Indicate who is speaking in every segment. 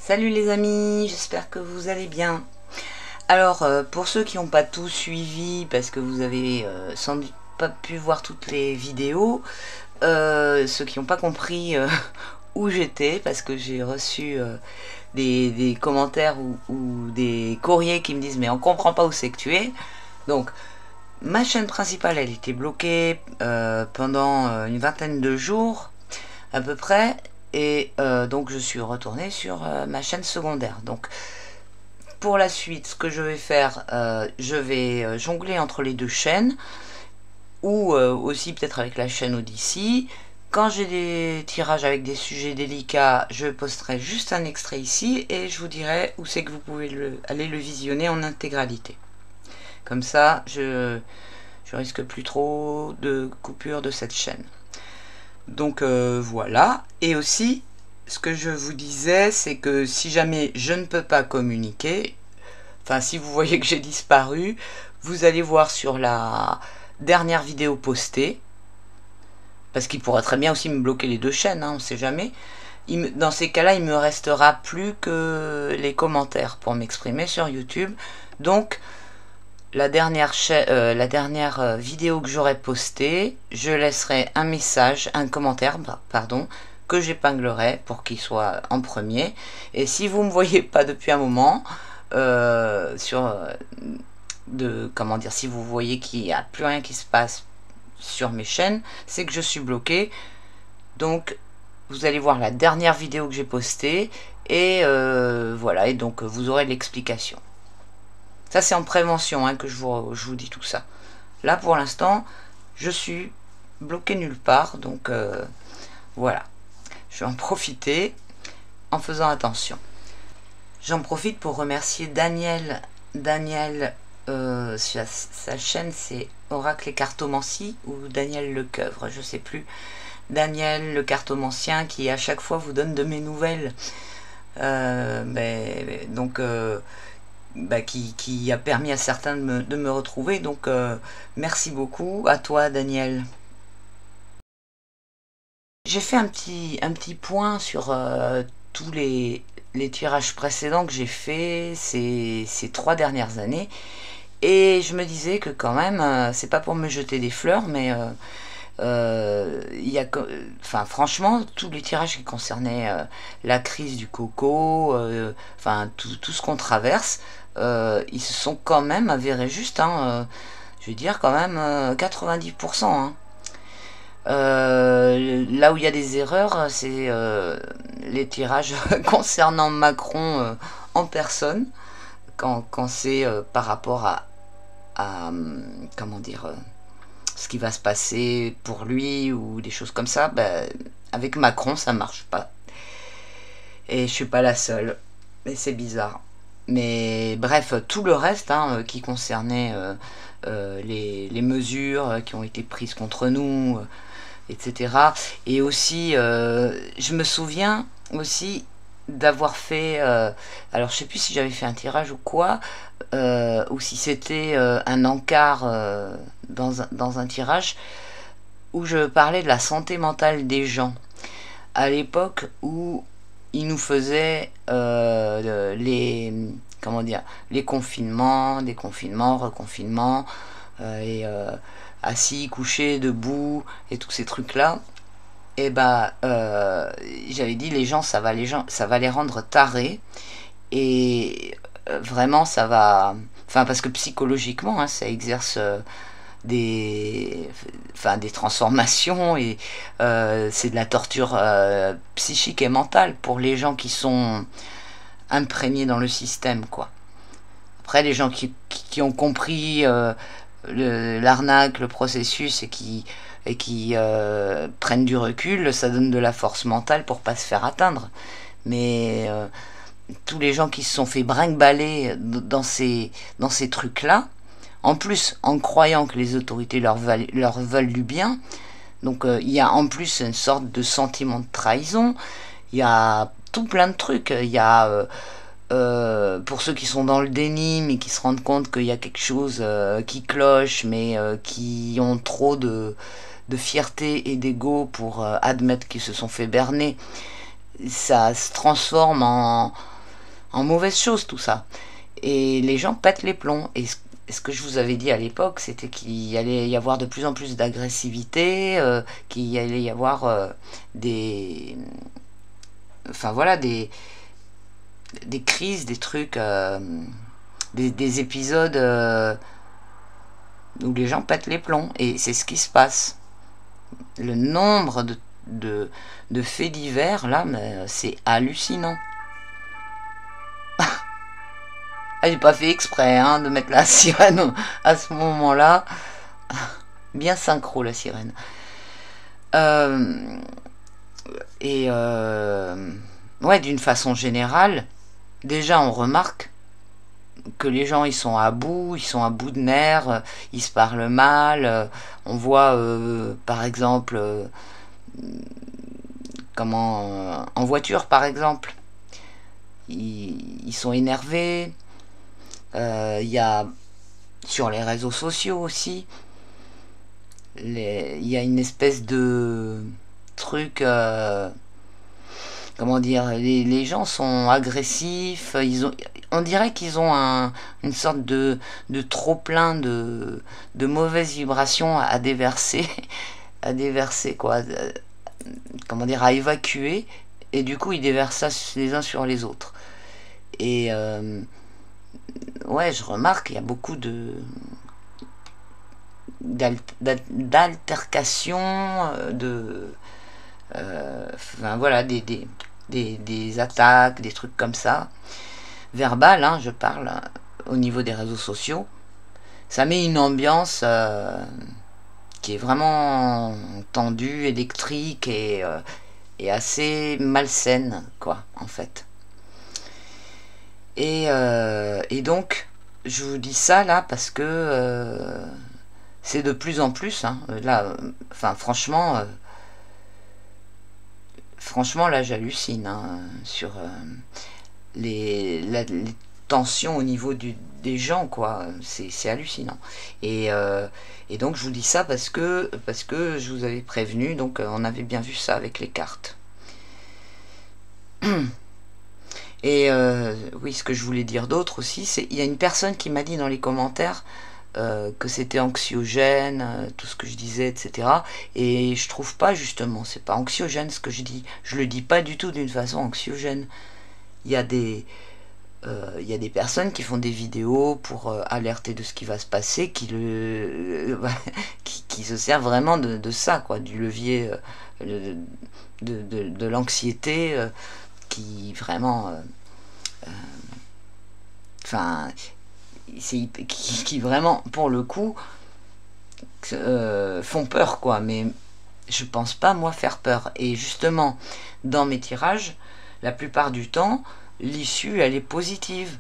Speaker 1: Salut les amis, j'espère que vous allez bien. Alors, pour ceux qui n'ont pas tout suivi, parce que vous avez sans doute pas pu voir toutes les vidéos, ceux qui n'ont pas compris où j'étais, parce que j'ai reçu des commentaires ou des courriers qui me disent « mais on comprend pas où c'est que tu es ». Donc, ma chaîne principale, elle était bloquée pendant une vingtaine de jours à peu près, et donc je suis retournée sur ma chaîne secondaire. Donc pour la suite, ce que je vais faire, je vais jongler entre les deux chaînes, ou aussi peut-être avec la chaîne Odyssey. Quand j'ai des tirages avec des sujets délicats, je posterai juste un extrait ici et je vous dirai où c'est que vous pouvez aller le visionner en intégralité. Comme ça, je risque plus trop de coupures de cette chaîne. Donc voilà. Et aussi, ce que je vous disais, c'est que si jamais je ne peux pas communiquer, enfin si vous voyez que j'ai disparu, vous allez voir sur la dernière vidéo postée, parce qu'il pourrait très bien aussi me bloquer les deux chaînes, hein, on ne sait jamais. Dans ces cas-là, il me restera plus que les commentaires pour m'exprimer sur YouTube. Donc la dernière vidéo que j'aurai postée, je laisserai un message, un commentaire, pardon, que j'épinglerai pour qu'il soit en premier. Et si vous ne me voyez pas depuis un moment, si vous voyez qu'il n'y a plus rien qui se passe sur mes chaînes, c'est que je suis bloqué. Donc vous allez voir la dernière vidéo que j'ai postée et voilà, et donc vous aurez l'explication. Ça, c'est en prévention hein, que je vous dis tout ça. Là, pour l'instant, je suis bloqué nulle part. Donc, voilà. Je vais en profiter en faisant attention. J'en profite pour remercier Daniel. Daniel, sa chaîne, c'est Oracle et Cartomancie ou Daniel Lecoeuvre, je ne sais plus. Daniel le cartomancien qui, à chaque fois, vous donne de mes nouvelles. Qui a permis à certains de me retrouver. Donc, merci beaucoup à toi, Daniel. J'ai fait un petit point sur tous les tirages précédents que j'ai fait ces 3 dernières années. Et je me disais que quand même, c'est pas pour me jeter des fleurs, mais franchement, tous les tirages qui concernaient la crise du coco, tout ce qu'on traverse, ils se sont quand même avérés justes, hein, je vais dire quand même 90%. Hein. Là où il y a des erreurs, c'est les tirages concernant Macron en personne, quand c'est par rapport à comment dire, ce qui va se passer pour lui ou des choses comme ça, avec Macron ça marche pas. Et je suis pas la seule, mais c'est bizarre. Mais bref, tout le reste hein, qui concernait les mesures qui ont été prises contre nous, etc. Et aussi, je me souviens aussi d'avoir fait, alors je sais plus si j'avais fait un tirage ou quoi, ou si c'était un encart dans un tirage, où je parlais de la santé mentale des gens, à l'époque où ils nous faisaient les confinements, déconfinements, reconfinements, assis, couchés, debout, et tous ces trucs-là. Et j'avais dit les gens ça va les rendre tarés, et vraiment ça va, parce que psychologiquement hein, ça exerce des transformations, et c'est de la torture psychique et mentale pour les gens qui sont imprégnés dans le système, quoi. Après, les gens qui ont compris l'arnaque, le processus, et qui prennent du recul, ça donne de la force mentale pour pas se faire atteindre. Mais tous les gens qui se sont fait brinque-baller dans ces trucs-là, en plus en croyant que les autorités leur veulent du bien, donc il y a en plus une sorte de sentiment de trahison, il y a tout plein de trucs, il y a pour ceux qui sont dans le déni mais qui se rendent compte qu'il y a quelque chose qui cloche, mais qui ont trop de fierté et d'ego pour admettre qu'ils se sont fait berner, ça se transforme en mauvaise chose tout ça. Et les gens pètent les plombs. Et ce que je vous avais dit à l'époque, c'était qu'il allait y avoir de plus en plus d'agressivité, qu'il allait y avoir des... Enfin voilà, des crises, des trucs, des épisodes où les gens pètent les plombs. Et c'est ce qui se passe. Le nombre de faits divers, là, c'est hallucinant. Ah, j'ai pas fait exprès hein, de mettre la sirène à ce moment-là. Bien synchro, la sirène. Ouais, d'une façon générale, déjà on remarque que les gens ils sont à bout de nerfs, ils se parlent mal. On voit par exemple comment en voiture par exemple, ils sont énervés. Il y a sur les réseaux sociaux aussi, il y a une espèce de truc. Comment dire, les gens sont agressifs, on dirait qu'ils ont une sorte de trop plein de mauvaises vibrations à déverser, à déverser quoi, comment dire, à évacuer, et du coup ils déversent ça les uns sur les autres. Et ouais, je remarque qu'il y a beaucoup d'altercations, enfin voilà, des attaques, des trucs comme ça, verbales, hein, je parle, au niveau des réseaux sociaux. Ça met une ambiance qui est vraiment tendue, électrique et assez malsaine, quoi, en fait. Et donc, je vous dis ça là parce que c'est de plus en plus, hein, là, enfin franchement, là j'hallucine hein, sur les tensions au niveau des gens, quoi. C'est hallucinant. Et donc je vous dis ça parce que je vous avais prévenu, donc on avait bien vu ça avec les cartes. Et oui, ce que je voulais dire d'autre aussi, c'est il y a une personne qui m'a dit dans les commentaires que c'était anxiogène, tout ce que je disais, etc. Et je trouve pas, justement, c'est pas anxiogène ce que je dis. Je le dis pas du tout d'une façon anxiogène. Il y a des personnes qui font des vidéos pour alerter de ce qui va se passer, qui se servent vraiment de ça, quoi, du levier de l'anxiété, qui vraiment, enfin, qui vraiment, pour le coup, font peur, quoi. Mais je pense pas, moi, faire peur. Et justement, dans mes tirages, la plupart du temps, l'issue, elle est positive.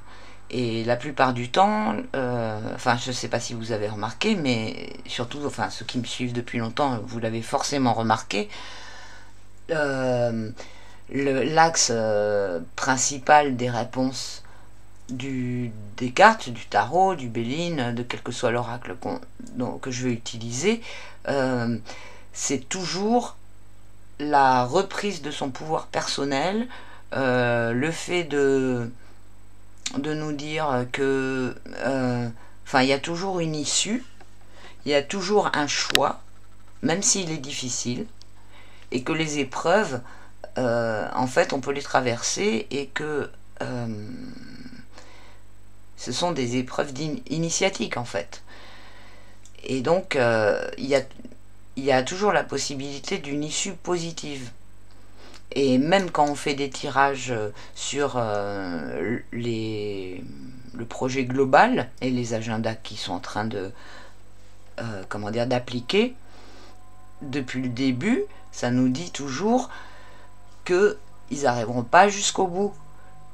Speaker 1: Et la plupart du temps, enfin, je sais pas si vous avez remarqué, mais surtout, enfin, ceux qui me suivent depuis longtemps, vous l'avez forcément remarqué, l'axe principal des réponses des cartes, du tarot, du Béline, de quel que soit l'oracle que je vais utiliser, c'est toujours la reprise de son pouvoir personnel, le fait de nous dire que enfin il y a toujours une issue, il y a toujours un choix, même s'il est difficile, et que les épreuves, en fait, on peut les traverser, et que ce sont des épreuves initiatiques, en fait. Et donc, il y a toujours la possibilité d'une issue positive. Et même quand on fait des tirages sur le projet global et les agendas qui sont en train de comment dire, d'appliquer, depuis le début, ça nous dit toujours que ils n'arriveront pas jusqu'au bout,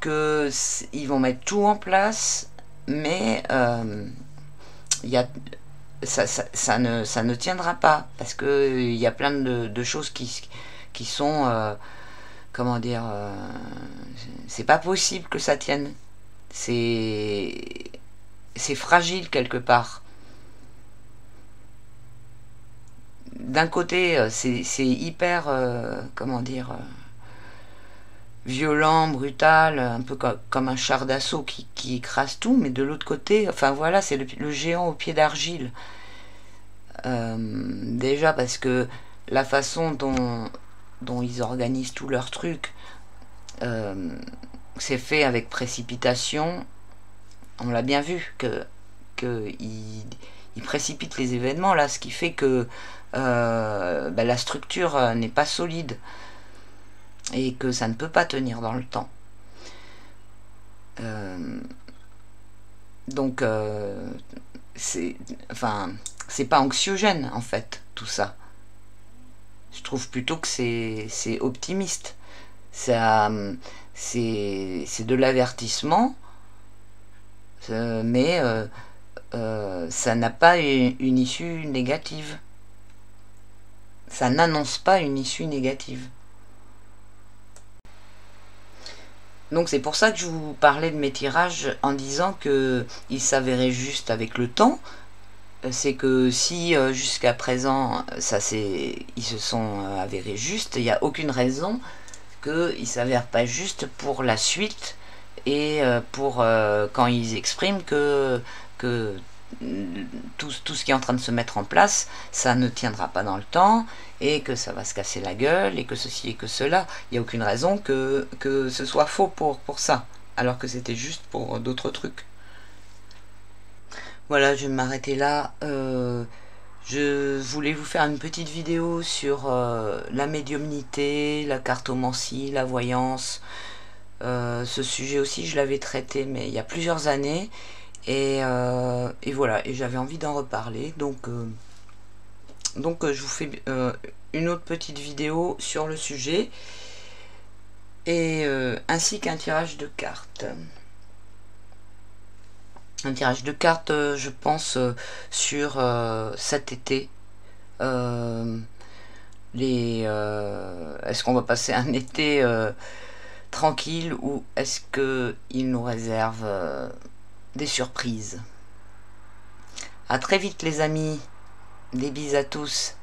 Speaker 1: que ils vont mettre tout en place, mais ça ne tiendra pas, parce que il y a plein de choses qui sont comment dire, c'est pas possible que ça tienne. C'est fragile quelque part. D'un côté, c'est hyper, comment dire, violent, brutal, un peu comme un char d'assaut qui écrase tout, mais de l'autre côté, enfin voilà, c'est le géant au pied d'argile. Déjà parce que la façon dont ils organisent tous leurs trucs, c'est fait avec précipitation. On l'a bien vu que ils précipitent les événements là, ce qui fait que la structure n'est pas solide et que ça ne peut pas tenir dans le temps. Donc c'est pas anxiogène en fait tout ça. Je trouve plutôt que c'est optimiste. C'est de l'avertissement, mais ça n'a pas une issue négative. Ça n'annonce pas une issue négative. Donc c'est pour ça que je vous parlais de mes tirages en disant qu'ils s'avéraient justes avec le temps. C'est que si jusqu'à présent ils se sont avérés justes, il n'y a aucune raison qu'ils ne s'avèrent pas justes pour la suite et pour quand ils expriment que tout ce qui est en train de se mettre en place, ça ne tiendra pas dans le temps et que ça va se casser la gueule et que ceci et que cela. Il n'y a aucune raison que ce soit faux pour ça, alors que c'était juste pour d'autres trucs. Voilà, je vais m'arrêter là. Je voulais vous faire une petite vidéo sur la médiumnité, la cartomancie, la voyance. Ce sujet aussi, je l'avais traité, mais il y a plusieurs années. Et voilà, et j'avais envie d'en reparler. Donc je vous fais une autre petite vidéo sur le sujet. Et ainsi qu'un tirage de cartes. Un tirage de cartes, je pense, sur cet été. Est-ce qu'on va passer un été tranquille ou est-ce qu'il nous réserve des surprises? À très vite les amis, des bises à tous.